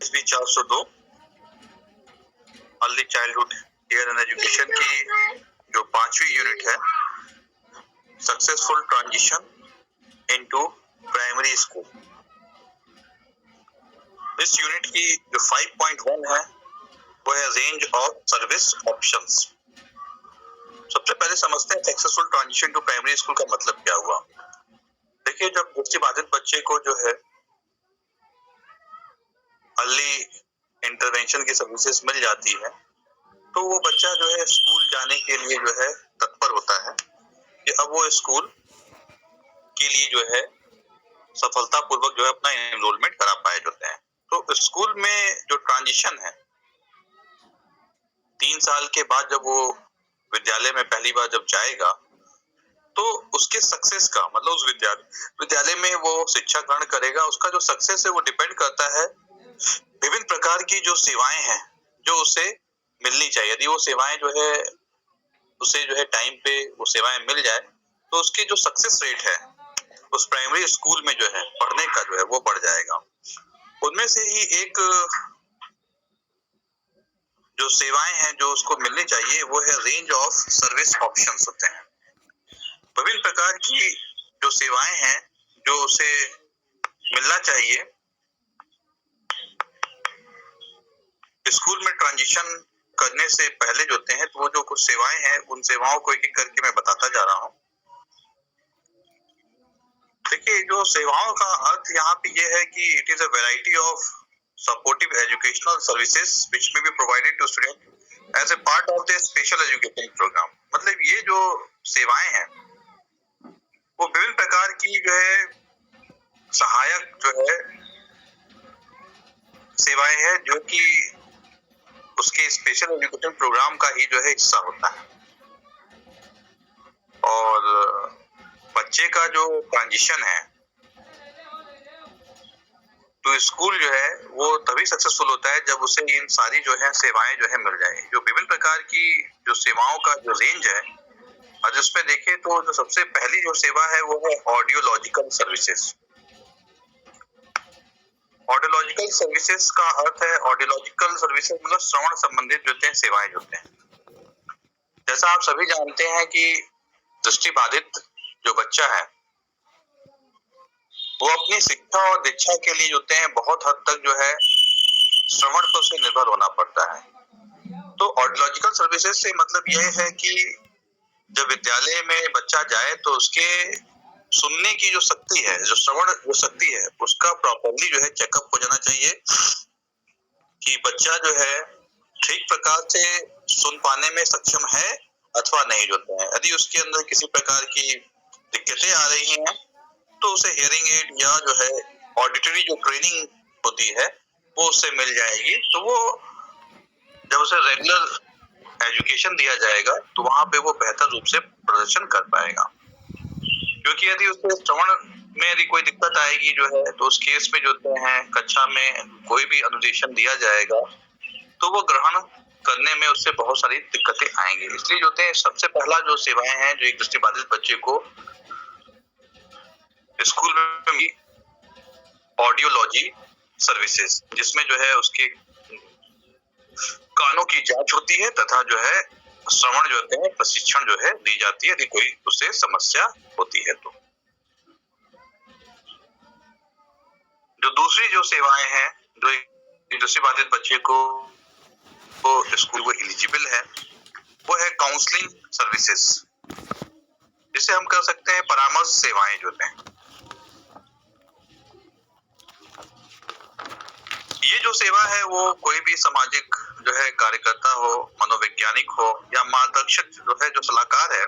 SB 402 early childhood care and education की जो 5वीं यूनिट है, successful transition into primary school. इस यूनिट की जो 5.1 है वो है रेंज ऑफ सर्विस ऑप्शंस। सबसे पहले समझते हैं successful transition to primary school का मतलब क्या हुआ। देखिए, जब दृष्टिबाधित बच्चे को जो है अर्ली इंटरवेंशन की सर्विसेज मिल जाती है तो वो बच्चा जो है स्कूल जाने के लिए जो है तत्पर होता है कि अब वो स्कूल के लिए जो है सफलतापूर्वक जो है अपना एनरोलमेंट करा पाए होते हैं। तो स्कूल में जो ट्रांजिशन है 3 साल के बाद जब वो विद्यालय में पहली बार जब जाएगा तो उसके सक्सेस का मतलब उस विद्यालय में वो शिक्षा ग्रहण करेगा, उसका जो सक्सेस है वो डिपेंड करता है विभिन्न प्रकार की जो सेवाएं हैं जो उसे मिलनी चाहिए। यदि वो सेवाएं जो है उसे जो है टाइम पे वो सेवाएं मिल जाए तो उसकी जो सक्सेस रेट है उस प्राइमरी स्कूल में जो है पढ़ने का जो है वो बढ़ जाएगा। उनमें से ही एक जो सेवाएं हैं जो उसको मिलनी चाहिए वो है रेंज ऑफ सर्विस ऑप्शंस होते हैं। विभिन्न प्रकार की जो सेवाएं हैं जो उसे मिलना चाहिए स्कूल में ट्रांजिशन करने से पहले जो होते हैं, तो वो जो कुछ सेवाएं हैं उन सेवाओं को एक एक करके मैं बताता जा रहा हूँ। देखिए, जो सेवाओं का अर्थ यहाँ पे ये है कि it is a variety of supportive educational services which may be provided to student as a part of the special education program. मतलब ये जो सेवाएं हैं वो विभिन्न प्रकार की जो है सहायक जो है सेवाएं हैं जो कि उसके स्पेशल एजुकेशन प्रोग्राम का ही जो है हिस्सा होता है। और बच्चे का जो ट्रांजिशन है तो स्कूल जो है वो तभी सक्सेसफुल होता है जब उसे इन सारी जो है सेवाएं जो है मिल जाए। जो विभिन्न प्रकार की जो सेवाओं का जो रेंज है और जिसमें देखें तो जो सबसे पहली जो सेवा है वो है ऑडियोलॉजिकल सर्विसेज। ऑडियोलॉजिकल सर्विसेज का अर्थ है ऑडियोलॉजिकल सर्विसेज मतलब श्रवण संबंधित जो होते हैं सेवाएं जो होते हैं। जैसा आप सभी जानते हैं कि दृष्टिबाधित जो बच्चा है वो अपनी शिक्षा और दीक्षा के लिए जो होते हैं बहुत हद तक जो है श्रवण पर से निर्भर होना पड़ता है। तो ऑडियोलॉजिकल सर्विसेज से मतलब यह है कि जब विद्यालय में बच्चा जाए तो उसके सुनने की जो शक्ति है, जो श्रवण जो शक्ति है उसका प्रॉपरली जो है चेकअप हो जाना चाहिए कि बच्चा जो है ठीक प्रकार से सुन पाने में सक्षम है अथवा नहीं होते हैं। यदि उसके अंदर किसी प्रकार की दिक्कतें आ रही हैं तो उसे हियरिंग एड या जो है ऑडिटरी जो ट्रेनिंग होती है वो उससे मिल जाएगी। तो वो जब उसे रेगुलर एजुकेशन दिया जाएगा तो वहां पे वो बेहतर रूप से प्रदर्शन कर पाएगा। क्योंकि यदि उसे श्रवण में यदि कोई दिक्कत आएगी जो है तो उस केस में जो होते हैं कक्षा में कोई भी अनुदेशन दिया जाएगा तो वो ग्रहण करने में उससे बहुत सारी दिक्कतें आएंगी। इसलिए जो होते हैं सबसे पहला जो सेवाएं हैं जो एक दृष्टिबाधित बच्चे को स्कूल में ऑडियोलॉजी सर्विसेज जिसमें जो है उसके कानों की जांच होती है तथा जो है श्रवण जो होते हैं प्रशिक्षण जो है दी जाती है यदि कोई उसे समस्या होती है तो। जो दूसरी जो सेवाएं हैं जो एक दृष्टिबाधित बच्चे को स्कूल वो एलिजिबल है वो है काउंसलिंग सर्विसेज जिसे हम कह सकते हैं परामर्श सेवाएं जो हैं। ये जो सेवा है वो कोई भी सामाजिक जो है कार्यकर्ता हो, मनोवैज्ञानिक हो या मार्गदर्शक जो है जो सलाहकार है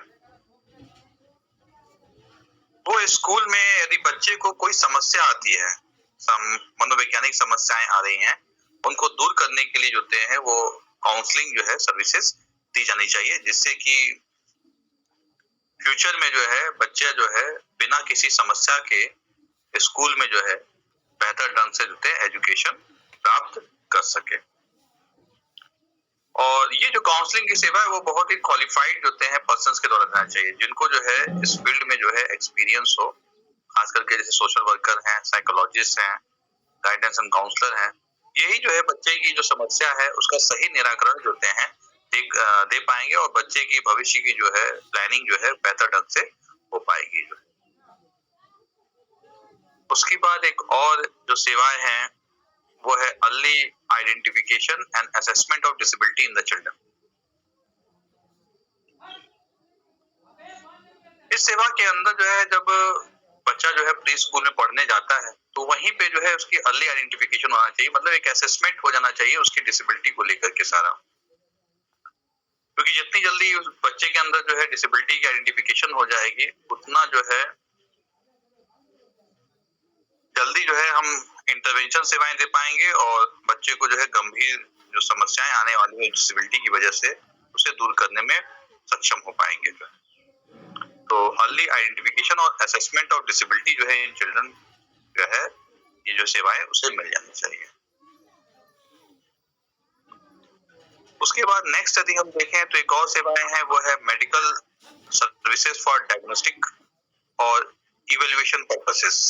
वो स्कूल में यदि बच्चे को कोई समस्या आती है, मनोवैज्ञानिक समस्याएं आ रही हैं, उनको दूर करने के लिए जो होते हैं वो काउंसलिंग जो है सर्विसेज दी जानी चाहिए जिससे कि फ्यूचर में जो है बच्चा जो है बिना किसी समस्या के स्कूल में जो है बेहतर ढंग से जो है एजुकेशन प्राप्त कर सके। और ये जो काउंसलिंग की सेवा है वो बहुत ही क्वालिफाइड होते हैं पर्संस के द्वारा देना चाहिए जिनको जो है इस फील्ड में जो है एक्सपीरियंस हो, खास करके जैसे सोशल वर्कर हैं, साइकोलॉजिस्ट हैं, गाइडेंस एंड काउंसलर हैं। यही जो है बच्चे की जो समस्या है उसका सही निराकरण जो होते हैं दे पाएंगे और बच्चे की भविष्य की जो है प्लानिंग जो है बेहतर ढंग से हो पाएगी। उसके बाद एक और जो सेवाएं हैं वो है early identification and assessment of disability in the children. इस सेवा के अंदर जो है जब बच्चा जो है प्री स्कूल में पढ़ने जाता है तो वहीं पे जो है उसकी अर्ली आइडेंटिफिकेशन होना चाहिए, मतलब एक असेसमेंट हो जाना चाहिए उसकी डिसेबिलिटी को लेकर के सारा, क्योंकि जितनी जल्दी उस बच्चे के अंदर जो है डिसेबिलिटी की आइडेंटिफिकेशन हो जाएगी उतना जो है जल्दी जो है हम इंटरवेंशन सेवाएं दे पाएंगे और बच्चे को जो है गंभीर जो समस्याएं आने वाली है डिसेबिलिटी की वजह से उसे दूर करने में सक्षम हो पाएंगे। तो अर्ली आइडेंटिफिकेशन और असेसमेंट ऑफ डिसेबिलिटी जो है इन चिल्ड्रन जो है ये जो सेवाएं उसे मिल जानी चाहिए। उसके बाद नेक्स्ट यदि हम देखें तो एक और सेवाएं हैं वो है मेडिकल सर्विसेज फॉर डायग्नोस्टिक और इवैल्यूएशन पर्पसेस।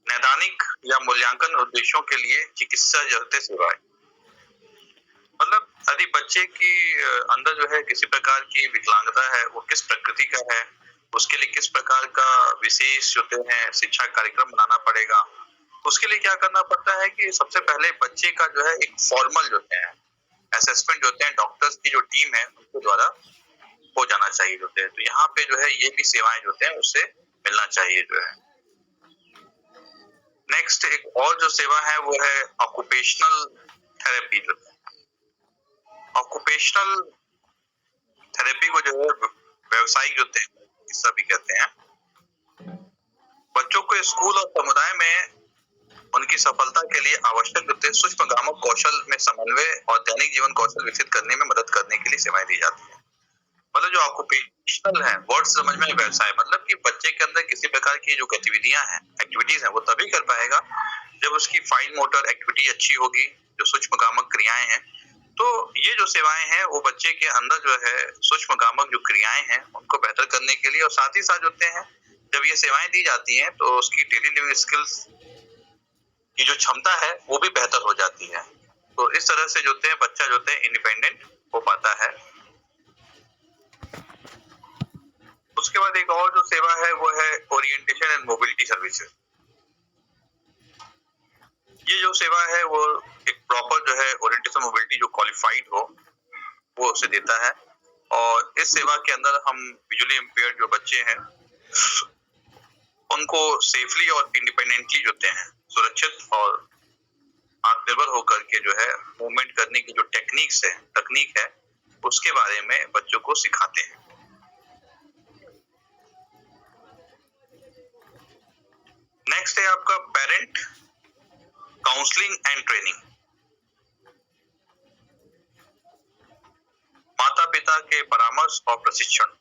नैदानिक या मूल्यांकन उद्देश्यों के लिए चिकित्सा जरूरत सेवाएं, मतलब यदि बच्चे की अंदर जो है किसी प्रकार की विकलांगता है वो किस प्रकृति का है उसके लिए किस प्रकार का विशेष जो है शिक्षा कार्यक्रम बनाना पड़ेगा। उसके लिए क्या करना पड़ता है कि सबसे पहले बच्चे का जो है एक फॉर्मल जो है असेसमेंट जो है डॉक्टर्स की जो टीम है उनके द्वारा हो जाना चाहिए जो है। तो यहाँ पे जो है ये भी सेवाएं जो है उससे मिलना चाहिए जो है। नेक्स्ट एक और जो सेवा है वो है ऑक्यूपेशनल थेरेपी। जो ऑक्यूपेशनल थेरेपी को जो है व्यवसायिक जो चिकित्सा भी कहते हैं। बच्चों को स्कूल और समुदाय में उनकी सफलता के लिए आवश्यक सूक्ष्मगामक कौशल में समन्वय और दैनिक जीवन कौशल विकसित करने में मदद करने के लिए सेवाएं दी जाती है। मतलब जो ऑक्यूपेशनल है वर्ड समझ में व्यवसाय, मतलब कि बच्चे के अंदर किसी प्रकार की जो गतिविधियां हैं एक्टिविटीज हैं वो तभी कर पाएगा जब उसकी फाइन मोटर एक्टिविटी अच्छी होगी, जो सूक्ष्मगामक क्रियाएं हैं। तो ये जो सेवाएं हैं वो बच्चे के अंदर जो है सूक्ष्मगामक जो क्रियाएं हैं उनको बेहतर करने के लिए और साथ ही साथ होते हैं जब ये सेवाएं दी जाती हैं तो उसकी डेली लिविंग स्किल्स की जो क्षमता है वो भी बेहतर हो जाती है। तो इस तरह से जो है बच्चा जो है इंडिपेंडेंट हो पाता है। उसके बाद एक और जो सेवा है वो है ओरिएंटेशन एंड मोबिलिटी सर्विसेज। ये जो सेवा है वो एक प्रॉपर जो है ओरिएंटेशन मोबिलिटी जो क्वालिफाइड हो वो उसे देता है और इस सेवा के अंदर हम विजुअली इम्पेयर्ड जो बच्चे हैं उनको सेफली और इंडिपेंडेंटली जो हैं सुरक्षित और आत्मनिर्भर होकर के जो है मूवमेंट करने की जो तकनीक है उसके बारे में बच्चों को सिखाते हैं। नेक्स्ट है आपका पेरेंट काउंसलिंग एंड ट्रेनिंग। माता पिता के परामर्श और प्रशिक्षण।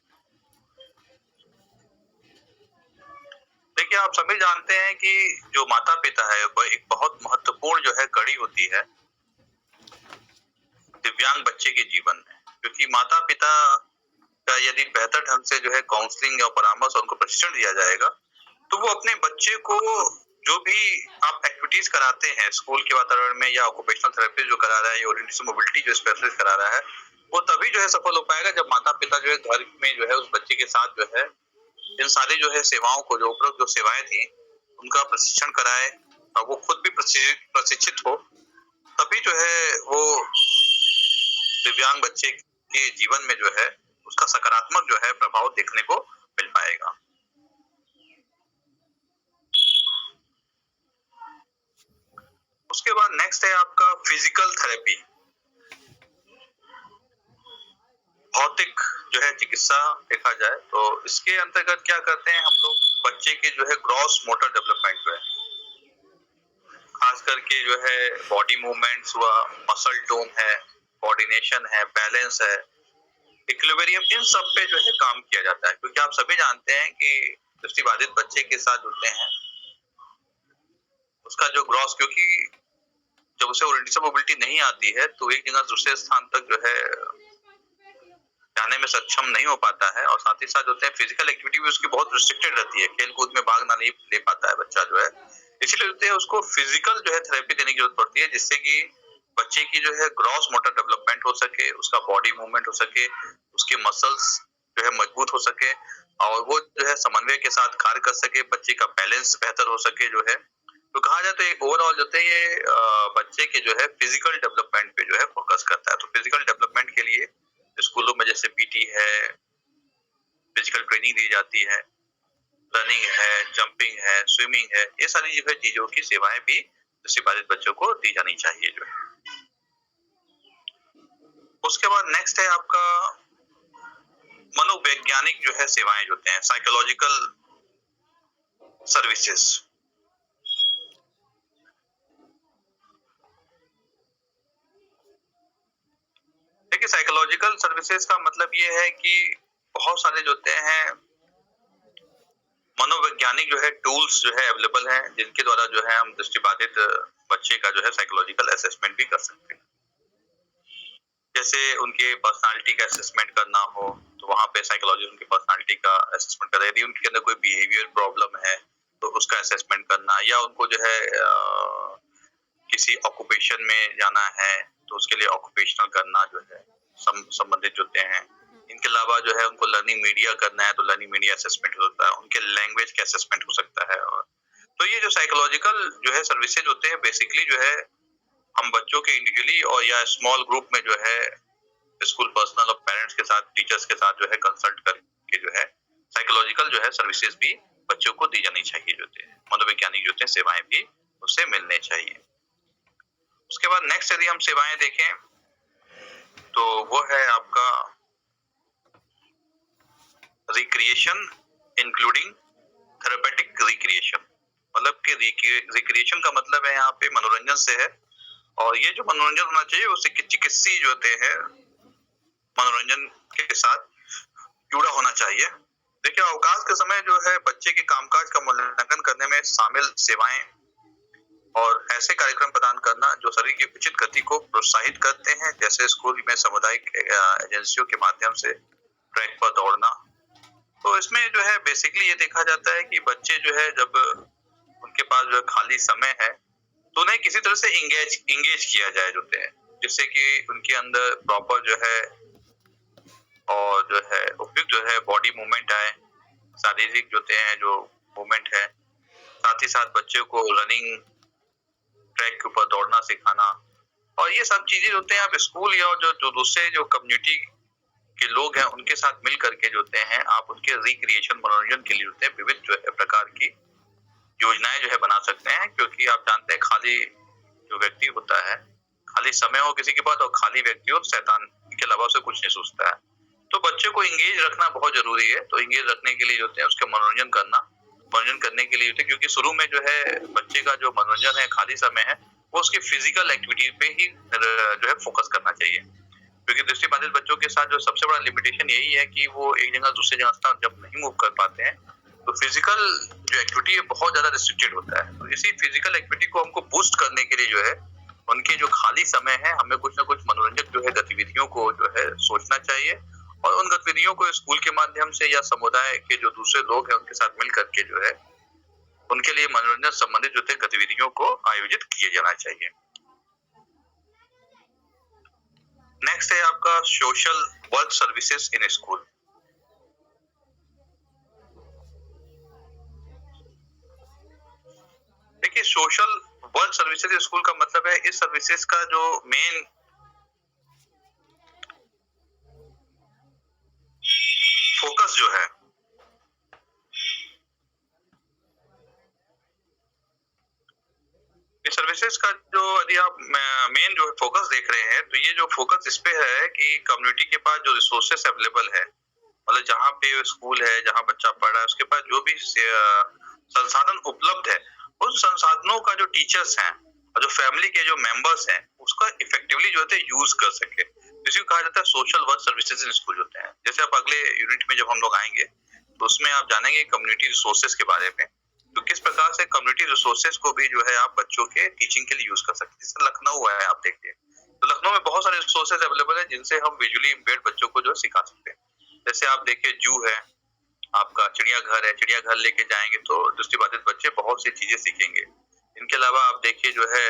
देखिए आप सभी जानते हैं कि जो माता पिता है वह एक बहुत महत्वपूर्ण जो है कड़ी होती है दिव्यांग बच्चे के जीवन में, क्योंकि माता पिता का यदि बेहतर ढंग से जो है काउंसलिंग और परामर्श और उनको प्रशिक्षण दिया जाएगा तो वो अपने बच्चे को जो भी आप एक्टिविटीज कराते हैं स्कूल के वातावरण में या ऑक्यूपेशनल थेरेपी जो करा रहा है या ओरिएंटेशन मोबिलिटी जो स्पेशलिस्ट करा रहा है वो तभी जो है सफल हो पाएगा जब माता पिता जो है घर में जो है उस बच्चे के साथ जो है इन सारी जो है सेवाओं को जो उपरोक्त जो सेवाएं थी उनका प्रशिक्षण कराए और वो खुद भी प्रशिक्षित हो, तभी जो है वो दिव्यांग बच्चे के जीवन में जो है उसका सकारात्मक जो है प्रभाव देखने को मिल पाएगा। उसके बाद नेक्स्ट है आपका फिजिकल थेरेपी। भौतिक जो है चिकित्सा देखा जाए तो इसके अंतर्गत क्या करते हैं हम लोग बच्चे के जो है ग्रॉस मोटर डेवलपमेंट जो है खास करके जो है बॉडी मूवमेंट्स हुआ, मसल टोन है, कोऑर्डिनेशन है, बैलेंस है, इक्विलिब्रियम, इन सब पे जो है काम किया जाता है। क्योंकि आप सभी जानते हैं कि दृष्टिबाधित बच्चे के साथ जुड़ते हैं उसका जो ग्रॉस, क्योंकि जब उसे ओरिएंटेशन मोबिलिटी नहीं आती है तो एक जगह दूसरे स्थान तक जो है जाने में सक्षम नहीं हो पाता है, और साथ ही साथ होते हैं फिजिकल एक्टिविटी भी उसकी बहुत रिस्ट्रिक्टेड रहती है, खेल कूद में भाग ना नहीं ले पाता है बच्चा जो है, इसलिए होते हैं उसको फिजिकल जो है थेरेपी देने की जरूरत पड़ती है, जिससे कि बच्चे की जो है ग्रॉस मोटर डेवलपमेंट हो सके, उसका बॉडी मूवमेंट हो सके, उसके मसल्स जो है मजबूत हो सके, और वो जो है समन्वय के साथ कार्य कर सके, बच्चे का बैलेंस बेहतर हो सके जो है। तो कहा जाए तो एक ओवरऑल जो है ये बच्चे के जो है फिजिकल डेवलपमेंट पे जो है फोकस करता है। तो फिजिकल डेवलपमेंट के लिए स्कूलों में जैसे पीटी है, फिजिकल ट्रेनिंग दी जाती है, रनिंग है, जंपिंग है, स्विमिंग है, ये सारी जो है चीजों की सेवाएं भी दृष्टिबाधित बच्चों को दी जानी चाहिए जो है। उसके बाद नेक्स्ट है आपका मनोवैज्ञानिक जो है सेवाएं जो होते हैं, साइकोलॉजिकल सर्विसेज। देखिए साइकोलॉजिकल सर्विसेज का मतलब ये है कि बहुत सारे जो होते हैं मनोवैज्ञानिक जो है टूल्स जो है अवेलेबल हैं, जिनके द्वारा जो है हम दृष्टिबाधित बच्चे का जो है साइकोलॉजिकल असेसमेंट भी कर सकते हैं। जैसे उनके पर्सनालिटी का असेसमेंट करना हो तो वहां पे साइकोलॉजी उनकी पर्सनालिटी का असेसमेंट कर, यदि उनके अंदर कोई बिहेवियर प्रॉब्लम है तो उसका असेसमेंट करना, या उनको जो है किसी ऑक्यूपेशन में जाना है तो उसके लिए ऑक्यूपेशनल करना जो है संबंधित होते हैं। इनके अलावा जो है उनको लर्निंग मीडिया करना है तो लर्निंग मीडिया असेसमेंट होता है, उनके लैंग्वेज का असेसमेंट हो सकता है। और तो ये जो साइकोलॉजिकल जो है सर्विसेज होते हैं बेसिकली जो है हम बच्चों के इंडिविजुअली और या स्मॉल ग्रुप में जो है स्कूल पर्सनल और पेरेंट्स के साथ, टीचर्स के साथ जो है कंसल्ट करके जो है साइकोलॉजिकल जो है सर्विसेज भी बच्चों को दी जानी चाहिए जो है, मनोवैज्ञानिक जो है सेवाएं भी उससे मिलने चाहिए। उसके बाद नेक्स्ट यदि हम सेवाएं देखें तो वो है आपका रिक्रिएशन इंक्लूडिंग थेरेपेटिक रिक्रिएशन। मतलब कि रिक्रिएशन का मतलब है यहाँ पे मनोरंजन से है, और ये जो मनोरंजन होना चाहिए वो चिकित्सीय जो होते हैं मनोरंजन के साथ जुड़ा होना चाहिए। देखिए अवकाश के समय जो है बच्चे के कामकाज का मूल्यांकन करने में शामिल सेवाएं और ऐसे कार्यक्रम प्रदान करना जो शरीर की उचित गति को प्रोत्साहित करते हैं, जैसे स्कूल में सामुदायिक एजेंसियों के माध्यम से ट्रैक पर दौड़ना। तो इसमें जो है बेसिकली ये देखा जाता है कि बच्चे जो है जब उनके पास जो है खाली समय है तो उन्हें किसी तरह से इंगेज किया जाए जो है, जिससे कि उनके अंदर प्रॉपर जो है और जो है उपयुक्त जो है बॉडी मूवमेंट आए, शारीरिक जो हैं जो मूवमेंट है, साथ ही साथ बच्चे को रनिंग ट्रैक के ऊपर दौड़ना सिखाना, और ये सब चीजें होते हैं आप स्कूल या जो दूसरे जो कम्युनिटी के लोग हैं उनके साथ मिल करके जो होते हैं आप उनके रिक्रिएशन मनोरंजन के लिए होते हैं विविध जो है प्रकार की योजनाएं जो है बना सकते हैं। क्योंकि आप जानते हैं खाली जो व्यक्ति होता है, खाली समय हो किसी के पास और खाली व्यक्ति हो, शैतान के अलावा उसे कुछ नहीं सोचता है। तो बच्चे को इंगेज रखना बहुत जरूरी है। तो इंगेज रखने के लिए होते हैं उसका मनोरंजन करने के लिए होते हैं, क्योंकि शुरू में जो है बच्चे का जो मनोरंजन है खाली समय है वो उसकी फिजिकल एक्टिविटी पे ही जो है फोकस करना चाहिए। क्योंकि दृष्टिबाधित बच्चों के साथ जो सबसे बड़ा लिमिटेशन यही है कि वो एक जगह दूसरी जगह जब नहीं मूव कर पाते हैं तो फिजिकल जो एक्टिविटी है बहुत ज्यादा रिस्ट्रिक्टेड होता है। तो इसी फिजिकल एक्टिविटी को हमको बूस्ट करने के लिए जो है उनके जो खाली समय है हमें कुछ ना कुछ मनोरंजक जो है गतिविधियों को जो है सोचना चाहिए, और उन गतिविधियों को स्कूल के माध्यम से या समुदाय के जो दूसरे लोग हैं उनके साथ मिल करके जो है उनके लिए मनोरंजन संबंधित जो गतिविधियों को आयोजित किए जाना चाहिए। नेक्स्ट है आपका social work services in school. देखिए सोशल वर्क सर्विसेज स्कूल का मतलब है इस सर्विसेज का जो मेन फोकस जो है इस सर्विसेज का जो यदि आप मेन जो फोकस देख रहे हैं तो ये जो फोकस इस पे है कि कम्युनिटी के पास जो रिसोर्सेस अवेलेबल है, मतलब जहाँ पे स्कूल है जहाँ बच्चा पढ़ रहा है उसके पास जो भी संसाधन उपलब्ध है उन संसाधनों का जो टीचर्स हैं और जो फैमिली के जो मेंबर्स हैं उसका इफेक्टिवली जो है यूज कर सके, जिसको कहा जाता है social work services in school होते हैं। जैसे आप अगले यूनिट में जब हम लोग आएंगे तो उसमें आप जानेंगे कम्युनिटी रिसोर्सेज के बारे में, तो किस प्रकार से कम्युनिटी रिसोर्सेज को भी जो है आप बच्चों के टीचिंग के लिए यूज कर सकते हैं। जैसे लखनऊ है आप देखिए, तो लखनऊ में बहुत सारे रिसोर्सेज अवेलेबल है जिनसे हम विजुअली इम्पेयर्ड बच्चों को जो सिखा सकते हैं। जैसे आप देखिए जू है, आपका चिड़ियाघर है, चिड़ियाघर लेके जाएंगे तो दृष्टिबाधित बच्चे बहुत सी चीजें सीखेंगे। इनके अलावा आप देखिए जो है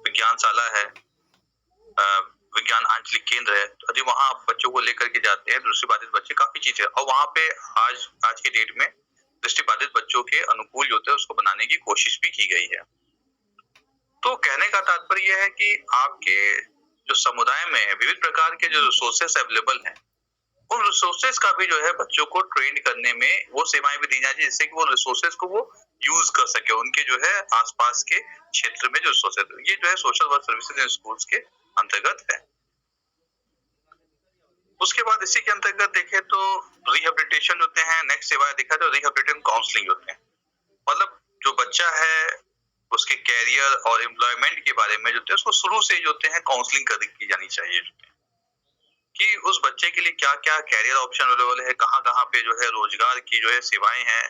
विज्ञानशाला है, विज्ञान आंचलिक केंद्र है, तो यदि वहाँ आप बच्चों को लेकर के जाते हैं दृष्टिबाधित बच्चे काफी चीजें, और वहाँ पे आज की डेट में दृष्टिबाधित बच्चों के अनुकूल जो होते हैं उसको बनाने की कोशिश भी की गई है। तो कहने का तात्पर्य यह है कि आपके जो समुदाय में विविध प्रकार के जो रिसोर्सेस अवेलेबल हैं, उन रिसोर्सेस का भी जो है बच्चों को ट्रेन करने में वो सेवाएं भी दी जाए जिससे कि वो रिसोर्सेस को वो यूज कर सके उनके जो है आसपास के क्षेत्र में जो रिसोर्सेस, ये जो है सोशल वर्क सर्विसेज इन स्कूल्स के अंतर्गत है। उसके बाद इसी के अंतर्गत देखें तो रिहेबिलिटेशन होते हैं, नेक्स्ट सेवाएं देखा तो रिहेबिलिटेशन काउंसलिंग होते हैं। मतलब जो बच्चा है उसके कैरियर और एम्प्लॉयमेंट के बारे में जो है उसको शुरू से जो होते हैं काउंसलिंग की जानी चाहिए कि उस बच्चे के लिए क्या क्या कैरियर ऑप्शन अवेलेबल है, कहाँ कहाँ पे जो है रोजगार की जो है सेवाएं हैं,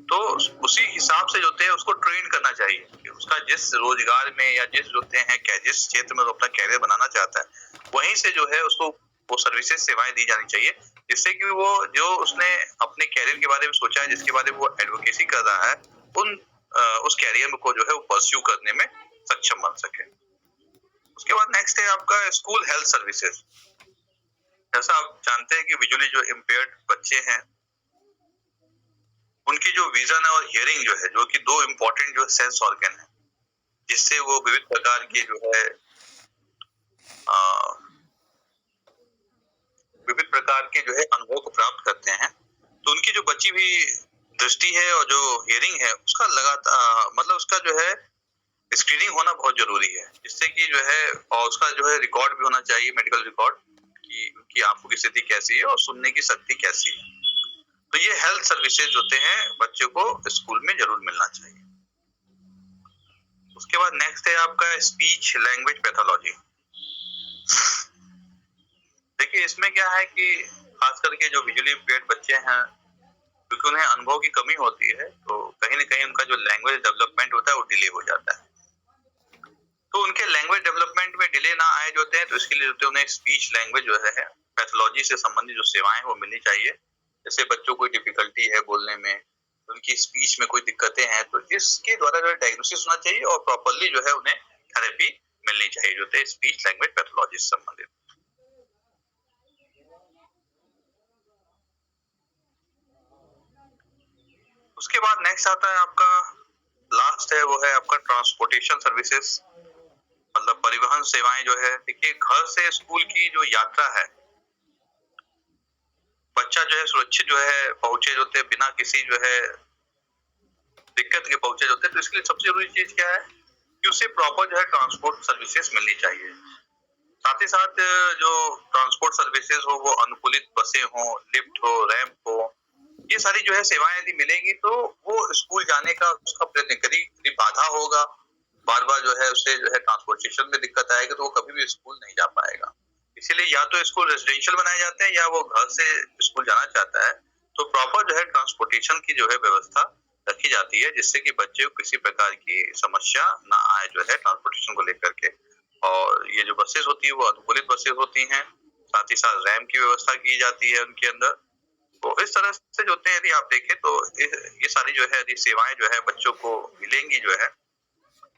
तो उसी हिसाब से जो है उसको ट्रेन करना चाहिए कि उसका जिस रोजगार में या जिस जो है जिस क्षेत्र में वो अपना कैरियर बनाना चाहता है वहीं से जो है उसको वो सर्विसेज सेवाएं दी जानी चाहिए, जिससे कि वो जो उसने अपने कैरियर के बारे में सोचा है, जिसके बारे में वो एडवोकेसी कर रहा है, उस कैरियर को जो है वो परस्यू करने में सक्षम बन सके। उसके बाद नेक्स्ट है आपका स्कूल हेल्थ सर्विसेज। जैसा आप जानते हैं कि विजुअली जो इम्पेयर्ड बच्चे हैं उनकी जो विजन और हियरिंग जो है, जो कि दो इम्पोर्टेंट जो सेंस ऑर्गन है, जिससे वो विविध प्रकार के जो है विविध प्रकार के जो है अनुभव को प्राप्त करते हैं, तो उनकी जो बची हुई दृष्टि है और जो हियरिंग है उसका लगातार मतलब उसका जो है स्क्रीनिंग होना बहुत जरूरी है, जिससे कि जो है और उसका जो है रिकॉर्ड भी होना चाहिए, मेडिकल रिकॉर्ड कि उनकी आंखों की स्थिति कैसी है और सुनने की शक्ति कैसी है। तो ये हेल्थ सर्विसेज होते हैं बच्चों को स्कूल में जरूर मिलना चाहिए। उसके बाद नेक्स्ट है आपका स्पीच लैंग्वेज पैथोलॉजी। देखिए इसमें क्या है कि खास करके जो विजुअली इम्पेयर्ड बच्चे हैं क्योंकि उन्हें अनुभव की कमी होती है, तो कहीं ना कहीं उनका जो लैंग्वेज डेवलपमेंट होता है वो डिले हो जाता है। तो उनके लैंग्वेज डेवलपमेंट में डिले ना आए जो होते हैं, तो इसके लिए होते हैं उन्हें स्पीच लैंग्वेज जो है पैथोलॉजी से संबंधित जो सेवाएं वो मिलनी चाहिए। जैसे बच्चों को डिफिकल्टी है बोलने में, उनकी स्पीच में कोई दिक्कतें हैं, तो इसके द्वारा जो है डायग्नोसिस होना चाहिए और प्रॉपर्ली जो है उन्हें थेरेपी मिलनी चाहिए जो है स्पीच लैंग्वेज पैथोलॉजी से संबंधित। उसके बाद नेक्स्ट आता है आपका लास्ट है वो है आपका ट्रांसपोर्टेशन सर्विसेज, मतलब परिवहन सेवाएं जो है। देखिए घर से स्कूल की जो यात्रा है, बच्चा जो है सुरक्षित जो है पहुंचे जो है बिना किसी जो है दिक्कत के पहुंचे जो है, तो इसके लिए सबसे जरूरी चीज क्या है कि उसे प्रॉपर जो है ट्रांसपोर्ट सर्विसेज मिलनी चाहिए। साथ ही साथ जो ट्रांसपोर्ट सर्विसेज हो वो अनुकूलित बसें हो, लिफ्ट हो, रैंप हो, ये सारी जो है सेवाएं यदि मिलेंगी तो वो स्कूल जाने का उसका प्रयत्न कभी बाधा होगा, बार बार जो है उससे जो है ट्रांसपोर्टेशन में दिक्कत आएगी, तो वो कभी भी स्कूल नहीं जा पाएगा। इसीलिए या तो स्कूल रेजिडेंशियल बनाए जाते हैं या वो घर से स्कूल जाना चाहता है तो प्रॉपर जो है ट्रांसपोर्टेशन की जो है व्यवस्था रखी जाती है, जिससे कि बच्चे को किसी प्रकार की समस्या ना आए जो है ट्रांसपोर्टेशन को लेकर के। और ये जो बसेस होती है वो अनुकूलित बसेस होती हैं, साथ ही साथ रैंप की व्यवस्था की जाती है उनके अंदर। तो इस तरह से जो है यदि आप देखें तो ये सारी जो है यदि सेवाएं जो है बच्चों को मिलेंगी जो है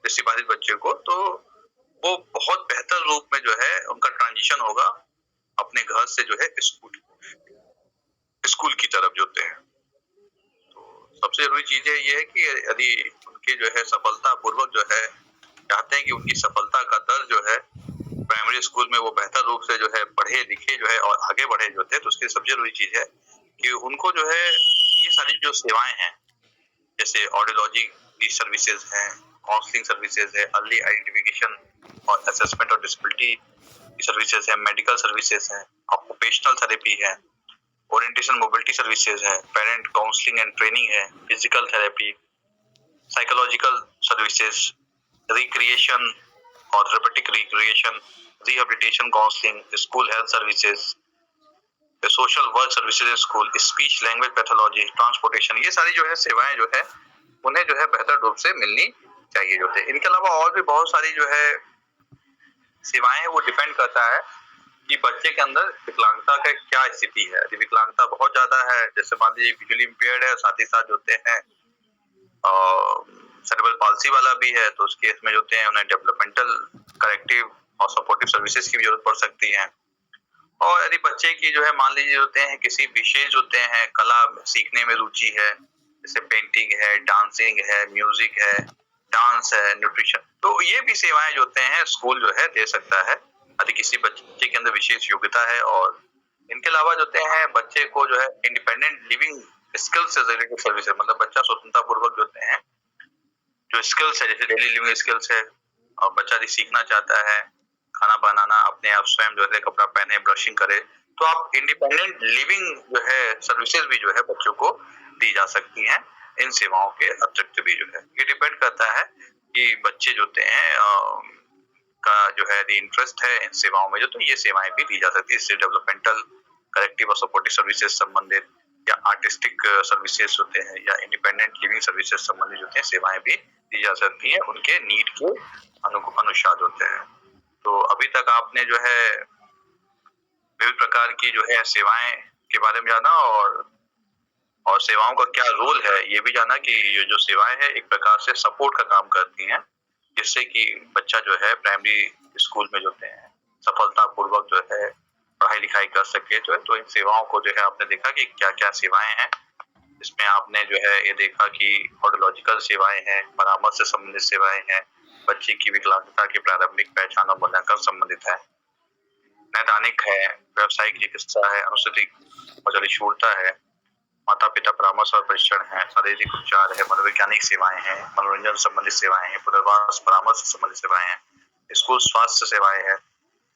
दृष्टिबाधित बच्चे को, तो वो बहुत बेहतर रूप में जो है उनका ट्रांजिशन होगा अपने घर से जो है स्कूल की तरफ जो है। तो सबसे जरूरी चीज है ये है कि यदि उनके जो है सफलता पूर्वक जो है चाहते हैं कि उनकी सफलता का दर जो है प्राइमरी स्कूल में वो बेहतर रूप से जो है पढ़े लिखे जो है और आगे बढ़े जो है, तो उसकी सबसे जरूरी चीज है कि उनको जो है ये सारी जो सेवाएं हैं जैसे ऑडियोलॉजी की सर्विसेज हैं, काउंसलिंग सर्विसेज है, अर्ली आइडेंटिफिकेशन और असेसमेंट और डिसेबिलिटी की सर्विसेज है, मेडिकल सर्विसेज है, ऑक्यूपेशनल थेरेपी है, ओरिएंटेशन मोबिलिटी सर्विसेज है, पेरेंट काउंसलिंग एंड ट्रेनिंग है, physical therapy, psychological services, recreation और therapeutic recreation, rehabilitation counselling, school health services, social work services in school, speech language pathology, transportation, ये सारी जो है सेवाएं जो है उन्हें जो है बेहतर रूप से मिलनी चाहिए जो है। इनके अलावा और भी बहुत सारी जो है सेवाएं वो डिपेंड करता है कि बच्चे के अंदर विकलांगता का क्या स्थिति है। यदि विकलांगता बहुत ज्यादा है, जैसे मान लीजिए विजुअली इम्पेयर्ड है, साथ ही साथ होते हैं सेरेब्रल पाल्सी वाला भी है, तो उस केस में जो होते हैं उन्हें डेवलपमेंटल करेक्टिव और सपोर्टिव सर्विसेज की भी जरूरत पड़ सकती है। और यदि बच्चे की जो है मान लीजिए होते हैं किसी विशेष होते हैं कला सीखने में रुचि है, जैसे पेंटिंग है, डांसिंग है, म्यूजिक है, डांस है, न्यूट्रिशन, तो ये भी सेवाएं जो होते हैं स्कूल जो है दे सकता है यदि किसी बच्चे के अंदर विशेष योग्यता है। और इनके अलावा जो होते हैं बच्चे को जो है इंडिपेंडेंट लिविंग स्किल्स से रिलेटेड सर्विस, मतलब बच्चा स्वतंत्रता पूर्वक जो होते हैं जो स्किल्स है, जैसे डेली लिविंग स्किल्स है, और बच्चा यदि सीखना चाहता है खाना बनाना, अपने आप स्वयं जो है कपड़ा पहने, ब्रशिंग करे, तो आप इंडिपेंडेंट लिविंग जो है सर्विसेज भी जो है बच्चों को दी जा सकती हैं इन सेवाओं के अतिरिक्त भी जो है। ये डिपेंड करता है कि बच्चे जो होते हैं का जो है इंटरेस्ट है इन सेवाओं में, जो तो ये सेवाएं भी दी जा सकती है। इससे डेवलपमेंटल करेक्टिव और सपोर्टिव सर्विसेज संबंधित या आर्टिस्टिक सर्विसेज होते हैं या इंडिपेंडेंट लिविंग सर्विसेज संबंधित होते हैं सेवाएं भी दी जा सकती हैं उनके नीड के अनुसार होते हैं। तो अभी तक आपने जो है विभिन्न प्रकार की जो है सेवाएं के बारे में जाना और सेवाओं का क्या रोल है ये भी जाना कि ये जो सेवाएं हैं एक प्रकार से सपोर्ट का काम करती हैं, जिससे कि बच्चा जो है प्राइमरी स्कूल में जो होते हैं सफलता पूर्वक जो है पढ़ाई लिखाई कर सके। तो इन सेवाओं को जो है आपने देखा कि क्या क्या सेवाएं हैं। इसमें आपने जो है ये देखा कि ऑडियोलॉजिकल सेवाएं हैं, परामर्श से संबंधित सेवाएं हैं, बच्चे की विकलांगता की प्रारंभिक पहचान और मूल्यांकन संबंधित है, नैदानिक है, व्यावसायिक चिकित्सा है, अनुसूचित और जलिशूलता है, माता पिता परामर्श और परीक्षण है, शारीरिक उपचार है, मनोवैज्ञानिक सेवाएं हैं, मनोरंजन संबंधित सेवाएं हैं, पुनर्वास परामर्श संबंधित सेवाएं हैं, स्कूल स्वास्थ्य सेवाएं हैं,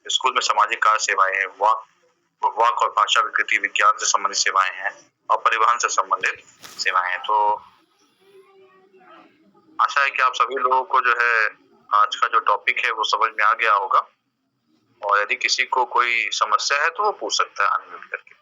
स्कूल में सामाजिक कार्य सेवाएं हैं, वाक और भाषा विकृति विज्ञान से संबंधित सेवाएं हैं और परिवहन से संबंधित सेवाएं हैं। तो आशा है कि आप सभी लोगों को जो है आज का जो टॉपिक है वो समझ में आ गया होगा, और यदि किसी को कोई समस्या है तो वो पूछ सकता है अनम्यूट करके।